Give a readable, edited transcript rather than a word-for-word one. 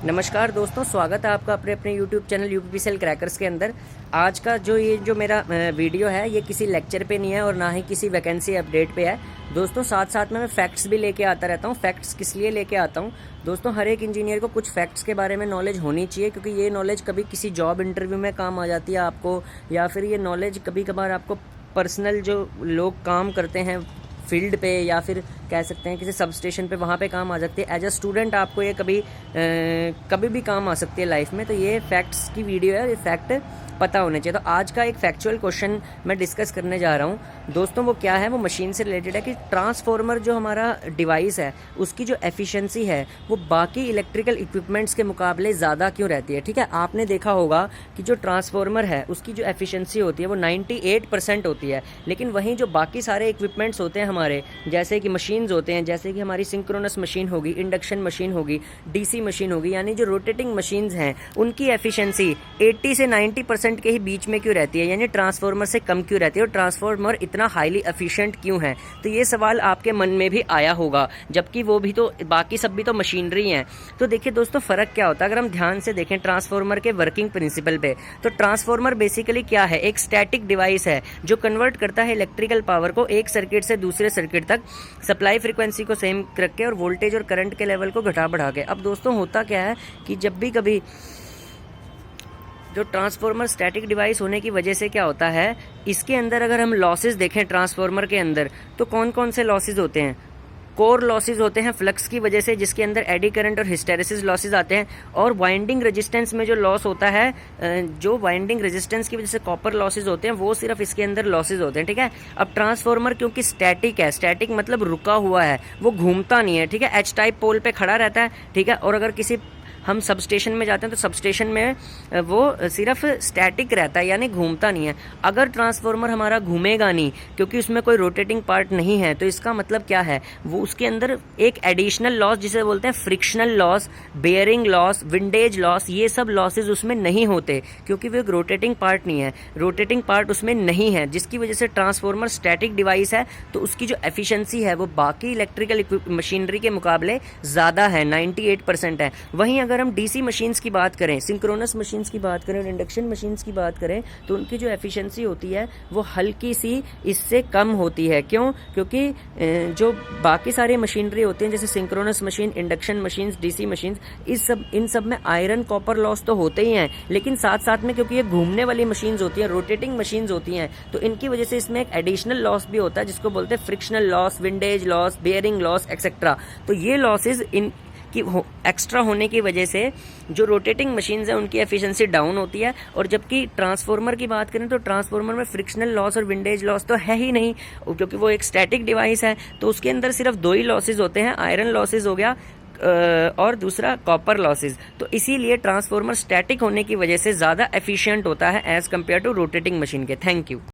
नमस्कार दोस्तों, स्वागत है आपका अपने अपने YouTube चैनल यूपीपीसीएल क्रैकर्स के अंदर। आज का जो मेरा वीडियो है ये किसी लेक्चर पे नहीं है और ना ही किसी वैकेंसी अपडेट पे है। दोस्तों साथ साथ में मैं फैक्ट्स भी लेके आता रहता हूँ। फैक्ट्स किस लिए लेके आता हूँ दोस्तों, हर एक इंजीनियर को कुछ फैक्ट्स के बारे में नॉलेज होनी चाहिए, क्योंकि ये नॉलेज कभी किसी जॉब इंटरव्यू में काम आ जाती है आपको, या फिर ये नॉलेज कभी कभार आपको पर्सनल जो लोग काम करते हैं फील्ड पे या फिर कह सकते हैं किसी सब स्टेशन पे, वहाँ पे काम आ सकती है। एज अ स्टूडेंट आपको ये कभी भी काम आ सकती है लाइफ में। तो ये फैक्ट्स की वीडियो है, ये फैक्ट पता होने चाहिए। तो आज का एक फैक्चुअल क्वेश्चन मैं डिस्कस करने जा रहा हूँ दोस्तों। वो क्या है, वो मशीन से रिलेटेड है कि ट्रांसफॉर्मर जो हमारा डिवाइस है उसकी जो एफिशिएंसी है वो बाकी इलेक्ट्रिकल इक्विपमेंट्स के मुकाबले ज़्यादा क्यों रहती है। ठीक है, आपने देखा होगा कि जो ट्रांसफॉर्मर है उसकी जो एफिशिएंसी होती है वो 98% होती है, लेकिन वहीं जो बाकी सारे इक्विपमेंट्स होते हैं हमारे, जैसे कि मशीन्स होते हैं, जैसे कि हमारी सिंक्रोनस मशीन होगी, इंडक्शन मशीन होगी, डीसी मशीन होगी, यानी जो रोटेटिंग मशीन्स हैं उनकी एफिशिएंसी 80 से 90% के ही बीच में क्यों रहती है, यानी ट्रांसफॉर्मर से कम क्यों रहती है। और ट्रांसफॉर्मर इतना हाईली एफिशिएंट क्यों है, तो ये सवाल आपके मन में भी आया होगा, जबकि वो भी तो बाकी सब भी तो मशीनरी हैं। तो देखिए दोस्तों, फर्क क्या होता है अगर हम ध्यान से देखें ट्रांसफॉर्मर के वर्किंग प्रिंसिपल पे। तो ट्रांसफॉर्मर बेसिकली क्या है, एक स्टैटिक डिवाइस है जो कन्वर्ट करता है इलेक्ट्रिकल पावर को एक सर्किट से दूसरे सर्किट तक, सप्लाई फ्रीक्वेंसी को सेम रख के और वोल्टेज और करंट के लेवल को घटा बढ़ा के। अब दोस्तों होता क्या है कि जब भी कभी जो ट्रांसफॉर्मर स्टैटिक डिवाइस होने की वजह से क्या होता है, इसके अंदर अगर हम लॉसेस देखें ट्रांसफॉर्मर के अंदर, तो कौन कौन से लॉसेस होते हैं। कोर लॉसेस होते हैं फ्लक्स की वजह से, जिसके अंदर एडी करंट और हिस्टेरेसिस लॉसेस आते हैं। और वाइंडिंग रेजिस्टेंस में जो लॉस होता है, जो वाइंडिंग रेजिस्टेंस की वजह से कॉपर लॉसेस होते हैं, वो सिर्फ इसके अंदर लॉसेस होते हैं। ठीक है, अब ट्रांसफॉर्मर क्योंकि स्टैटिक है, स्टैटिक मतलब रुका हुआ है, वो घूमता नहीं है। ठीक है, एच टाइप पोल पे खड़ा रहता है। ठीक है, और अगर किसी हम सब स्टेशन में जाते हैं तो सब स्टेशन में वो सिर्फ स्टैटिक रहता है, यानी घूमता नहीं है। अगर ट्रांसफॉर्मर हमारा घूमेगा नहीं क्योंकि उसमें कोई रोटेटिंग पार्ट नहीं है, तो इसका मतलब क्या है, वो उसके अंदर एक एडिशनल लॉस जिसे बोलते हैं frictional loss, bearing loss, windage loss, ये सब लॉसेज उसमें नहीं होते, क्योंकि वो एक रोटेटिंग पार्ट नहीं है, रोटेटिंग पार्ट उसमें नहीं है, जिसकी वजह से ट्रांसफॉर्मर स्टैटिक डिवाइस है। तो उसकी जो एफिशिएंसी है वो बाकी इलेक्ट्रिकल मशीनरी के मुकाबले ज़्यादा है, 98% है। वहीं अगर हम डीसी मशीन्स की बात करें, सिंक्रोनस मशीन्स की बात करें, इंडक्शन मशीन्स की बात करें, तो उनकी जो एफिशिएंसी होती है वो हल्की सी इससे कम होती है। क्यों? क्योंकि जो बाकी सारी मशीनरी होती हैं जैसे synchronous machine, induction machines, DC machines, इन सब में आयरन कॉपर लॉस तो होते ही हैं, लेकिन साथ साथ में क्योंकि ये घूमने वाली मशीन्स होती हैं, रोटेटिंग मशीन्स होती हैं, तो इनकी वजह से इसमें एक एडिशनल लॉस भी होता है जिसको बोलते हैं frictional loss, windage loss, bearing loss etcetera. तो ये लॉसेज कि एक्स्ट्रा होने की वजह से जो रोटेटिंग मशीन्स हैं उनकी एफिशिएंसी डाउन होती है। और जबकि ट्रांसफॉर्मर की बात करें तो ट्रांसफॉर्मर में फ्रिक्शनल लॉस और विंडेज लॉस तो है ही नहीं, क्योंकि वो एक स्टैटिक डिवाइस है। तो उसके अंदर सिर्फ दो ही लॉसेज होते हैं, आयरन लॉसेज हो गया और दूसरा कॉपर लॉसेज। तो इसीलिए ट्रांसफॉर्मर स्टैटिक होने की वजह से ज़्यादा एफिशिएंट होता है as compared to rotating machine के। Thank you.